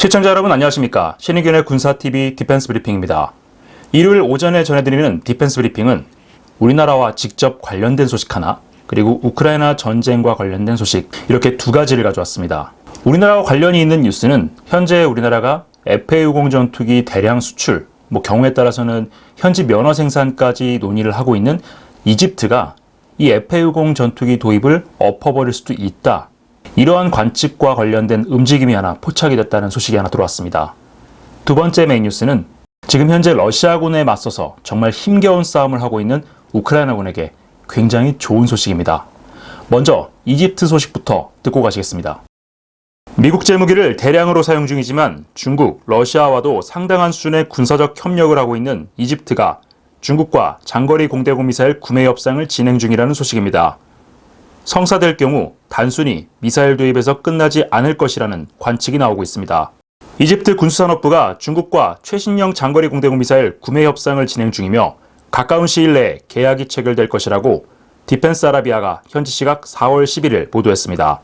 시청자 여러분 안녕하십니까. 신의균의 군사TV 디펜스 브리핑입니다. 일요일 오전에 전해드리는 디펜스 브리핑은 우리나라와 직접 관련된 소식 하나, 그리고 우크라이나 전쟁과 관련된 소식, 이렇게 두 가지를 가져왔습니다. 우리나라와 관련이 있는 뉴스는 현재 우리나라가 FA-50 전투기 대량 수출, 경우에 따라서는 현지 면허 생산까지 논의를 하고 있는 이집트가 이 FA-50 전투기 도입을 엎어버릴 수도 있다. 이러한 관측과 관련된 움직임이 하나 포착이 됐다는 소식이 하나 들어왔습니다. 두 번째 메인 뉴스는 지금 현재 러시아군에 맞서서 정말 힘겨운 싸움을 하고 있는 우크라이나군에게 굉장히 좋은 소식입니다. 먼저 이집트 소식부터 듣고 가시겠습니다. 미국제 무기를 대량으로 사용 중이지만 중국, 러시아와도 상당한 수준의 군사적 협력을 하고 있는 이집트가 중국과 장거리 공대공 미사일 구매 협상을 진행 중이라는 소식입니다. 성사될 경우 단순히 미사일 도입에서 끝나지 않을 것이라는 관측이 나오고 있습니다. 이집트 군수산업부가 중국과 최신형 장거리 공대공 미사일 구매 협상을 진행 중이며 가까운 시일 내에 계약이 체결될 것이라고 디펜스 아라비아가 현지 시각 4월 11일 보도했습니다.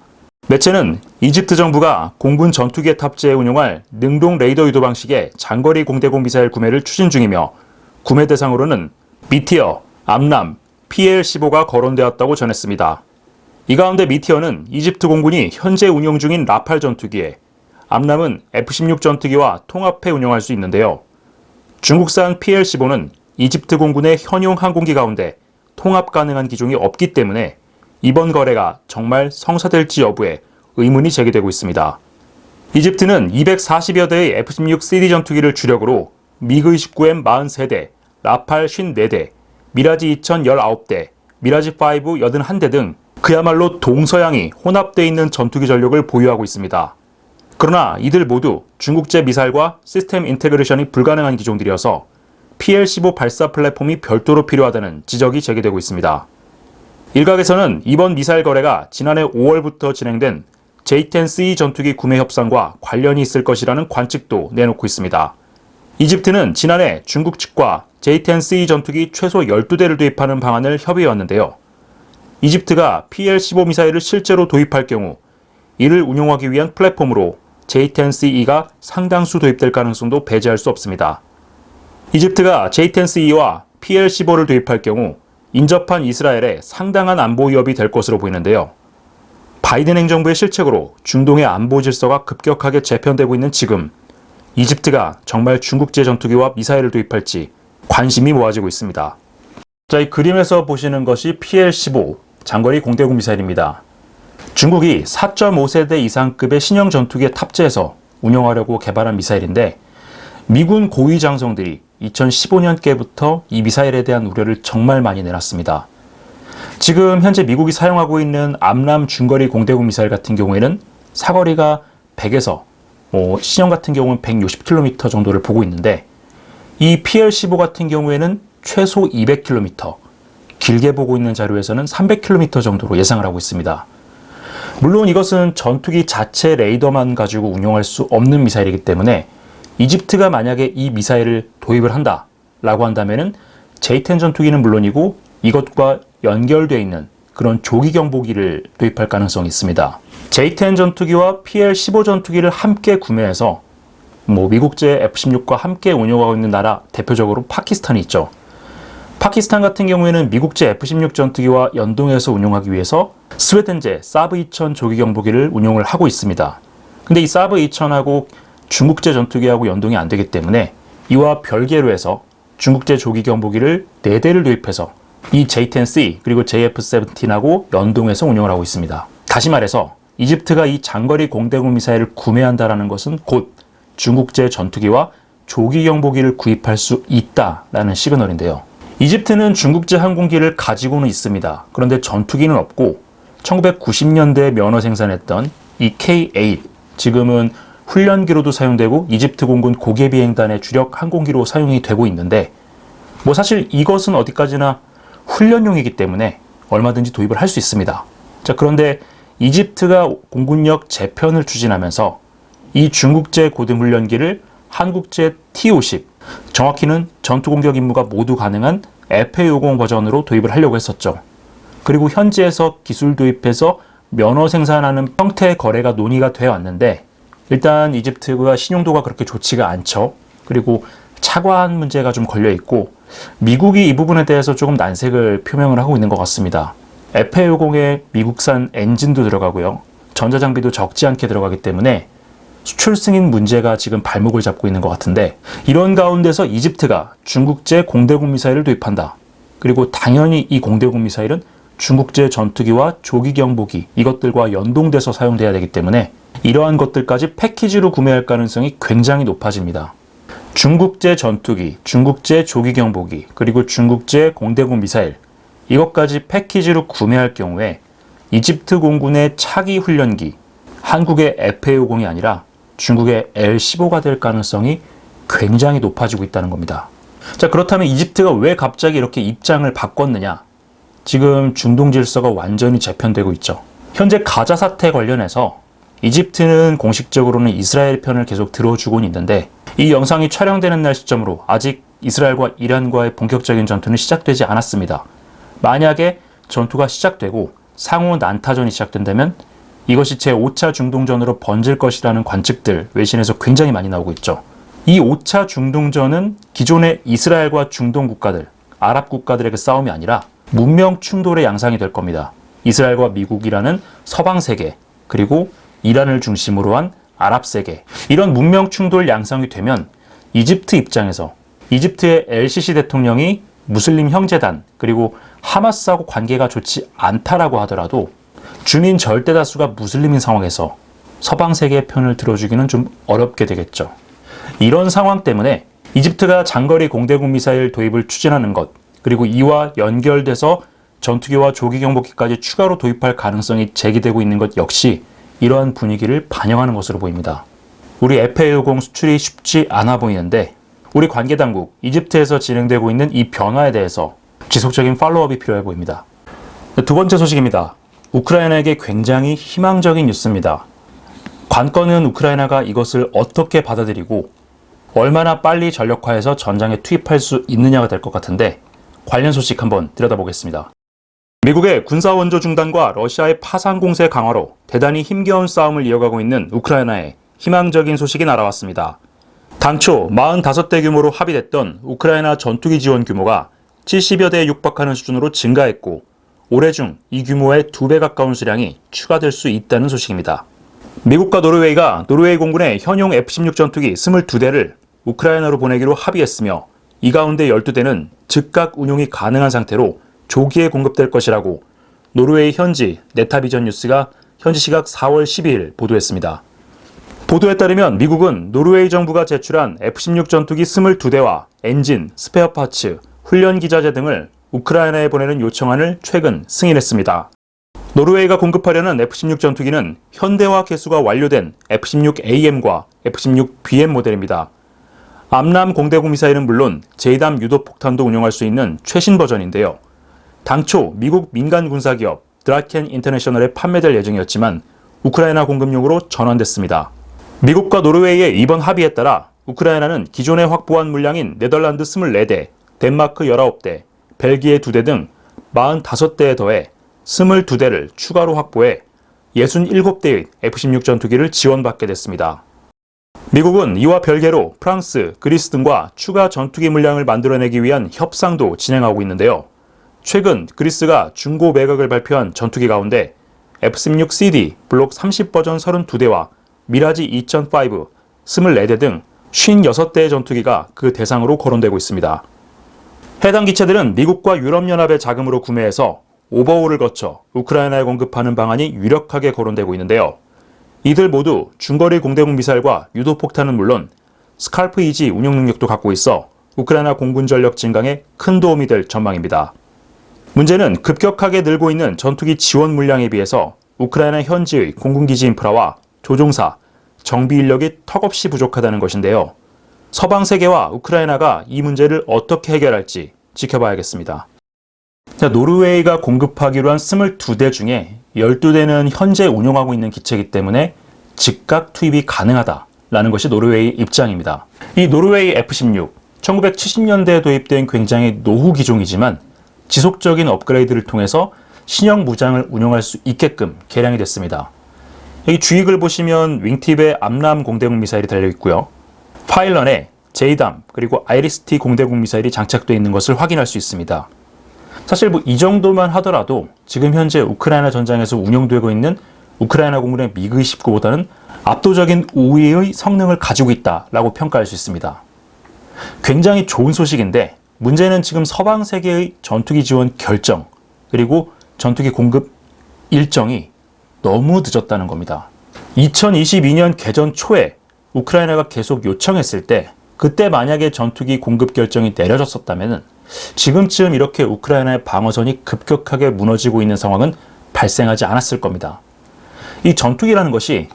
매체는 이집트 정부가 공군 전투기에 탑재해 운용할 능동 레이더 유도 방식의 장거리 공대공 미사일 구매를 추진 중이며 구매 대상으로는 미티어, 암람, PL-15가 거론되었다고 전했습니다. 이 가운데 미티어는 이집트 공군이 현재 운용 중인 라팔 전투기에, 암람은 F-16 전투기와 통합해 운용할 수 있는데요. 중국산 PL-15는 이집트 공군의 현용 항공기 가운데 통합 가능한 기종이 없기 때문에 이번 거래가 정말 성사될지 여부에 의문이 제기되고 있습니다. 이집트는 240여 대의 F-16CD 전투기를 주력으로 미그 29M 43대, 라팔 54대, 미라지 2000 19대, 미라지 5 81대 등 그야말로 동서양이 혼합되어 있는 전투기 전력을 보유하고 있습니다. 그러나 이들 모두 중국제 미사일과 시스템 인테그레이션이 불가능한 기종들이어서 PL-15 발사 플랫폼이 별도로 필요하다는 지적이 제기되고 있습니다. 일각에서는 이번 미사일 거래가 지난해 5월부터 진행된 J-10C 전투기 구매 협상과 관련이 있을 것이라는 관측도 내놓고 있습니다. 이집트는 지난해 중국 측과 J-10C 전투기 최소 12대를 도입하는 방안을 협의해왔는데요. 이집트가 PL-15 미사일을 실제로 도입할 경우 이를 운용하기 위한 플랫폼으로 J-10Ce가 상당수 도입될 가능성도 배제할 수 없습니다. 이집트가 J-10Ce와 PL-15를 도입할 경우 인접한 이스라엘에 상당한 안보 위협이 될 것으로 보이는데요. 바이든 행정부의 실책으로 중동의 안보 질서가 급격하게 재편되고 있는 지금 이집트가 정말 중국제 전투기와 미사일을 도입할지 관심이 모아지고 있습니다. 자, 이 그림에서 보시는 것이 PL-15 장거리 공대공 미사일입니다. 중국이 4.5세대 이상급의 신형 전투기에 탑재해서 운용하려고 개발한 미사일인데 미군 고위 장성들이 2015년께부터 이 미사일에 대한 우려를 정말 많이 내놨습니다. 지금 현재 미국이 사용하고 있는 암람 중거리 공대공 미사일 같은 경우에는 사거리가 100에서 신형 같은 경우는 160km 정도를 보고 있는데 이 PL-15 같은 경우에는 최소 200km, 길게 보고 있는 자료에서는 300km 정도로 예상을 하고 있습니다. 물론 이것은 전투기 자체 레이더만 가지고 운용할 수 없는 미사일이기 때문에 이집트가 만약에 이 미사일을 도입을 한다라고 한다면은 J-10 전투기는 물론이고 이것과 연결되어 있는 그런 조기 경보기를 도입할 가능성이 있습니다. J-10 전투기와 PL-15 전투기를 함께 구매해서 미국제 F-16과 함께 운용하고 있는 나라 대표적으로 파키스탄이 있죠. 파키스탄 같은 경우에는 미국제 F-16 전투기와 연동해서 운용하기 위해서 스웨덴제 사브-2000 조기 경보기를 운용을 하고 있습니다. 근데 이 사브-2000하고 중국제 전투기하고 연동이 안 되기 때문에 이와 별개로 해서 중국제 조기 경보기를 4대를 도입해서 이 J-10C 그리고 JF-17하고 연동해서 운용을 하고 있습니다. 다시 말해서 이집트가 이 장거리 공대공 미사일을 구매한다는 것은 곧 중국제 전투기와 조기 경보기를 구입할 수 있다라는 시그널인데요. 이집트는 중국제 항공기를 가지고는 있습니다. 그런데 전투기는 없고 1990년대에 면허 생산했던 이 K-8, 지금은 훈련기로도 사용되고 이집트 공군 고개비행단의 주력 항공기로 사용이 되고 있는데 사실 이것은 어디까지나 훈련용이기 때문에 얼마든지 도입을 할 수 있습니다. 자, 그런데 이집트가 공군력 재편을 추진하면서 이 중국제 고등훈련기를 한국제 T-50, 정확히는 전투공격 임무가 모두 가능한 FA-50 버전으로 도입을 하려고 했었죠. 그리고 현지에서 기술 도입해서 면허 생산하는 형태의 거래가 논의가 되어 왔는데 일단 이집트가 신용도가 그렇게 좋지가 않죠. 그리고 차관 문제가 좀 걸려 있고 미국이 이 부분에 대해서 조금 난색을 표명을 하고 있는 것 같습니다. F-50에 미국산 엔진도 들어가고요. 전자장비도 적지 않게 들어가기 때문에 수출 승인 문제가 지금 발목을 잡고 있는 것 같은데, 이런 가운데서 이집트가 중국제 공대공 미사일을 도입한다. 그리고 당연히 이 공대공 미사일은 중국제 전투기와 조기 경보기 이것들과 연동돼서 사용돼야 되기 때문에 이러한 것들까지 패키지로 구매할 가능성이 굉장히 높아집니다. 중국제 전투기, 중국제 조기 경보기, 그리고 중국제 공대공 미사일 이것까지 패키지로 구매할 경우에 이집트 공군의 차기 훈련기, 한국의 F-50이 아니라 중국의 L-15가 될 가능성이 굉장히 높아지고 있다는 겁니다. 자, 그렇다면 이집트가 왜 갑자기 이렇게 입장을 바꿨느냐? 지금 중동 질서가 완전히 재편되고 있죠. 현재 가자 사태 관련해서 이집트는 공식적으로는 이스라엘 편을 계속 들어주고 있는데, 이 영상이 촬영되는 날 시점으로 아직 이스라엘과 이란과의 본격적인 전투는 시작되지 않았습니다. 만약에 전투가 시작되고 상호 난타전이 시작된다면 이것이 제5차 중동전으로 번질 것이라는 관측들 외신에서 굉장히 많이 나오고 있죠. 이 5차 중동전은 기존의 이스라엘과 중동 국가들, 아랍 국가들의 그 싸움이 아니라 문명 충돌의 양상이 될 겁니다. 이스라엘과 미국이라는 서방 세계, 그리고 이란을 중심으로 한 아랍 세계, 이런 문명 충돌 양상이 되면 이집트 입장에서 이집트의 엘시시 대통령이 무슬림 형제단 그리고 하마스하고 관계가 좋지 않다라고 하더라도 주민 절대 다수가 무슬림인 상황에서 서방 세계의 편을 들어주기는 좀 어렵게 되겠죠. 이런 상황 때문에 이집트가 장거리 공대공 미사일 도입을 추진하는 것, 그리고 이와 연결돼서 전투기와 조기 경보기까지 추가로 도입할 가능성이 제기되고 있는 것 역시 이러한 분위기를 반영하는 것으로 보입니다. 우리 F-50 수출이 쉽지 않아 보이는데 우리 관계당국, 이집트에서 진행되고 있는 이 변화에 대해서 지속적인 팔로우업이 필요해 보입니다. 두 번째 소식입니다. 우크라이나에게 굉장히 희망적인 뉴스입니다. 관건은 우크라이나가 이것을 어떻게 받아들이고 얼마나 빨리 전력화해서 전장에 투입할 수 있느냐가 될 것 같은데, 관련 소식 한번 들여다보겠습니다. 미국의 군사 원조 중단과 러시아의 파상 공세 강화로 대단히 힘겨운 싸움을 이어가고 있는 우크라이나에 희망적인 소식이 날아왔습니다. 당초 45대 규모로 합의됐던 우크라이나 전투기 지원 규모가 70여 대에 육박하는 수준으로 증가했고, 올해 중 이 규모의 2배 가까운 수량이 추가될 수 있다는 소식입니다. 미국과 노르웨이가 노르웨이 공군의 현용 F-16 전투기 22대를 우크라이나로 보내기로 합의했으며, 이 가운데 12대는 즉각 운용이 가능한 상태로 조기에 공급될 것이라고 노르웨이 현지 네타비전 뉴스가 현지 시각 4월 12일 보도했습니다. 보도에 따르면 미국은 노르웨이 정부가 제출한 F-16 전투기 22대와 엔진, 스페어 파츠, 훈련 기자재 등을 우크라이나에 보내는 요청안을 최근 승인했습니다. 노르웨이가 공급하려는 F-16 전투기는 현대화 개수가 완료된 F-16AM과 F-16BM 모델입니다. 암람 공대공 미사일은 물론 제이담 유도 폭탄도 운용할 수 있는 최신 버전인데요. 당초 미국 민간 군사기업 드라켄 인터내셔널에 판매될 예정이었지만 우크라이나 공급용으로 전환됐습니다. 미국과 노르웨이의 이번 합의에 따라 우크라이나는 기존에 확보한 물량인 네덜란드 24대, 덴마크 19대, 벨기에 2대 등 45대에 더해 22대를 추가로 확보해 67대의 F-16 전투기를 지원받게 됐습니다. 미국은 이와 별개로 프랑스, 그리스 등과 추가 전투기 물량을 만들어내기 위한 협상도 진행하고 있는데요. 최근 그리스가 중고 매각을 발표한 전투기 가운데 F-16CD 블록 30 버전 32대와 미라지 2005, 24대 등 56대의 전투기가 그 대상으로 거론되고 있습니다. 해당 기체들은 미국과 유럽연합의 자금으로 구매해서 오버홀을 거쳐 우크라이나에 공급하는 방안이 유력하게 거론되고 있는데요. 이들 모두 중거리 공대공 미사일과 유도폭탄은 물론 스칼프 EG 운용 능력도 갖고 있어 우크라이나 공군 전력 증강에 큰 도움이 될 전망입니다. 문제는 급격하게 늘고 있는 전투기 지원 물량에 비해서 우크라이나 현지의 공군기지 인프라와 조종사, 정비 인력이 턱없이 부족하다는 것인데요. 서방 세계와 우크라이나가 이 문제를 어떻게 해결할지 지켜봐야겠습니다. 노르웨이가 공급하기로 한 22대 중에 12대는 현재 운용하고 있는 기체이기 때문에 즉각 투입이 가능하다라는 것이 노르웨이 입장입니다. 이 노르웨이 F-16, 1970년대에 도입된 굉장히 노후 기종이지만 지속적인 업그레이드를 통해서 신형 무장을 운용할 수 있게끔 개량이 됐습니다. 여기 주익을 보시면 윙팁에 암람 공대공 미사일이 달려있고요. 파일런에 제이담 그리고 아이리스-T 공대공 미사일이 장착되어 있는 것을 확인할 수 있습니다. 사실 이 정도만 하더라도 지금 현재 우크라이나 전장에서 운용되고 있는 우크라이나 공군의 미그-29보다는 압도적인 우위의 성능을 가지고 있다라고 평가할 수 있습니다. 굉장히 좋은 소식인데 문제는 지금 서방 세계의 전투기 지원 결정 그리고 전투기 공급 일정이 너무 늦었다는 겁니다. 2022년 개전 초에 우크라이나가 계속 요청했을 때 그때 만약에 전투기 공급 결정이 내려졌었다면 지금쯤 이렇게 우크라이나의 방어선이 급격하게 무너지고 있는 상황은 발생하지 않았을 겁니다. 이 전투기라는 것이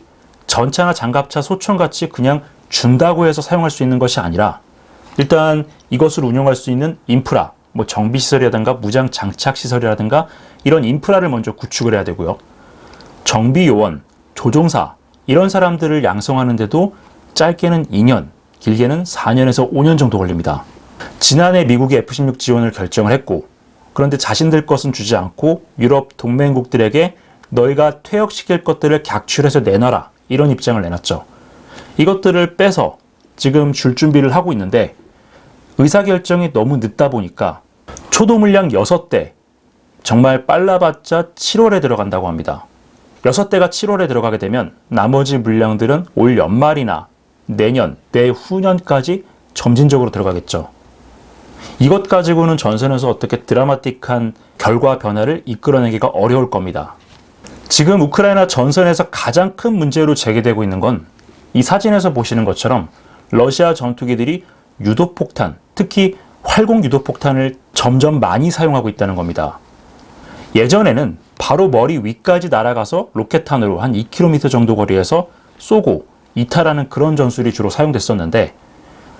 전차나 장갑차, 소총같이 그냥 준다고 해서 사용할 수 있는 것이 아니라 일단 이것을 운용할 수 있는 인프라, 정비시설이라든가 무장 장착시설이라든가 이런 인프라를 먼저 구축을 해야 되고요. 정비요원, 조종사 이런 사람들을 양성하는데도 짧게는 2년, 길게는 4년에서 5년 정도 걸립니다. 지난해 미국이 F-16 지원을 결정을 했고 그런데 자신들 것은 주지 않고 유럽 동맹국들에게 너희가 퇴역시킬 것들을 객출해서 내놔라 이런 입장을 내놨죠. 이것들을 빼서 지금 줄 준비를 하고 있는데 의사결정이 너무 늦다 보니까 초도 물량 6대 정말 빨라봤자 7월에 들어간다고 합니다. 6대가 7월에 들어가게 되면 나머지 물량들은 올 연말이나 내년, 내후년까지 점진적으로 들어가겠죠. 이것 가지고는 전선에서 어떻게 드라마틱한 결과 변화를 이끌어내기가 어려울 겁니다. 지금 우크라이나 전선에서 가장 큰 문제로 제기되고 있는 건 이 사진에서 보시는 것처럼 러시아 전투기들이 유도폭탄, 특히 활공 유도폭탄을 점점 많이 사용하고 있다는 겁니다. 예전에는 바로 머리 위까지 날아가서 로켓탄으로 한 2km 정도 거리에서 쏘고 이탈하는 그런 전술이 주로 사용됐었는데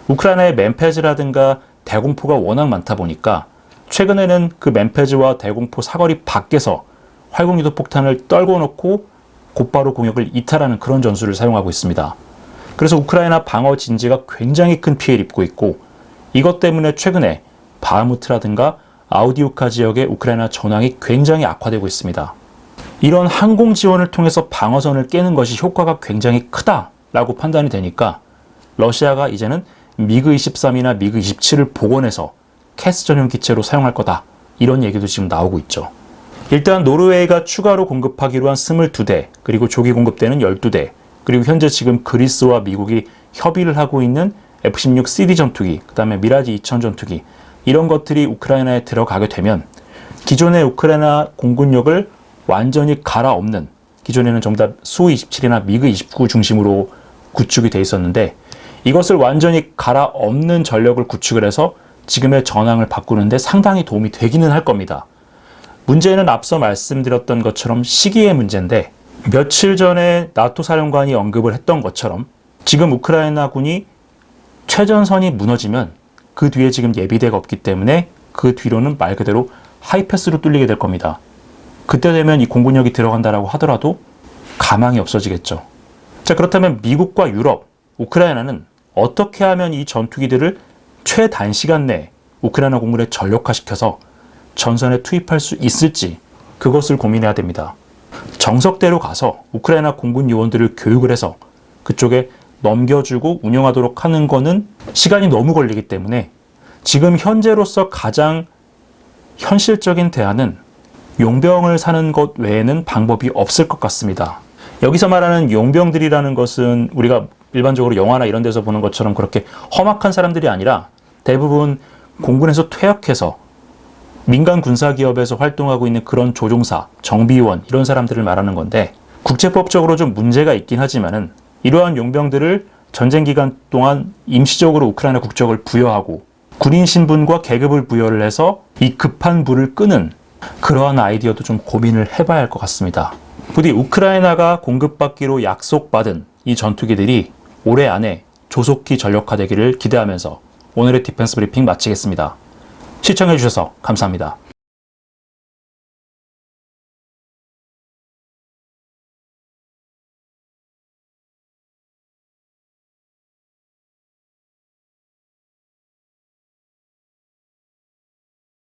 우크라이나의 맨페즈라든가 대공포가 워낙 많다 보니까 최근에는 그 맨페즈와 대공포 사거리 밖에서 활공유도폭탄을 떨궈 놓고 곧바로 공격을 이탈하는 그런 전술을 사용하고 있습니다. 그래서 우크라이나 방어 진지가 굉장히 큰 피해를 입고 있고 이것 때문에 최근에 바흐무트라든가 아우디우카 지역의 우크라이나 전황이 굉장히 악화되고 있습니다. 이런 항공 지원을 통해서 방어선을 깨는 것이 효과가 굉장히 크다라고 판단이 되니까 러시아가 이제는 미그-23이나 미그-27을 복원해서 캐스 전용 기체로 사용할 거다 이런 얘기도 지금 나오고 있죠. 일단 노르웨이가 추가로 공급하기로 한 22대 그리고 조기 공급대는 12대 그리고 현재 지금 그리스와 미국이 협의를 하고 있는 F-16CD 전투기 그 다음에 미라지 2000 전투기 이런 것들이 우크라이나에 들어가게 되면 기존의 우크라이나 공군력을 완전히 갈아엎는 기존에는 전부 다 수-27이나 미그-29 중심으로 구축이 돼 있었는데 이것을 완전히 갈아엎는 전력을 구축을 해서 지금의 전황을 바꾸는데 상당히 도움이 되기는 할 겁니다. 문제는 앞서 말씀드렸던 것처럼 시기의 문제인데 며칠 전에 나토 사령관이 언급을 했던 것처럼 지금 우크라이나군이 최전선이 무너지면 그 뒤에 지금 예비대가 없기 때문에 그 뒤로는 말 그대로 하이패스로 뚫리게 될 겁니다. 그때 되면 이 공군력이 들어간다라고 하더라도 가망이 없어지겠죠. 자, 그렇다면 미국과 유럽, 우크라이나는 어떻게 하면 이 전투기들을 최단시간 내에 우크라이나 공군에 전력화시켜서 전선에 투입할 수 있을지 그것을 고민해야 됩니다. 정석대로 가서 우크라이나 공군 요원들을 교육을 해서 그쪽에 넘겨주고 운영하도록 하는 거는 시간이 너무 걸리기 때문에 지금 현재로서 가장 현실적인 대안은 용병을 사는 것 외에는 방법이 없을 것 같습니다. 여기서 말하는 용병들이라는 것은 우리가 일반적으로 영화나 이런 데서 보는 것처럼 그렇게 험악한 사람들이 아니라 대부분 공군에서 퇴역해서 민간 군사기업에서 활동하고 있는 그런 조종사, 정비원 이런 사람들을 말하는 건데 국제법적으로 좀 문제가 있긴 하지만은 이러한 용병들을 전쟁 기간 동안 임시적으로 우크라이나 국적을 부여하고 군인 신분과 계급을 부여를 해서 이 급한 불을 끄는 그러한 아이디어도 좀 고민을 해봐야 할 것 같습니다. 부디 우크라이나가 공급받기로 약속받은 이 전투기들이 올해 안에 조속히 전력화되기를 기대하면서 오늘의 디펜스 브리핑 마치겠습니다. 시청해주셔서 감사합니다.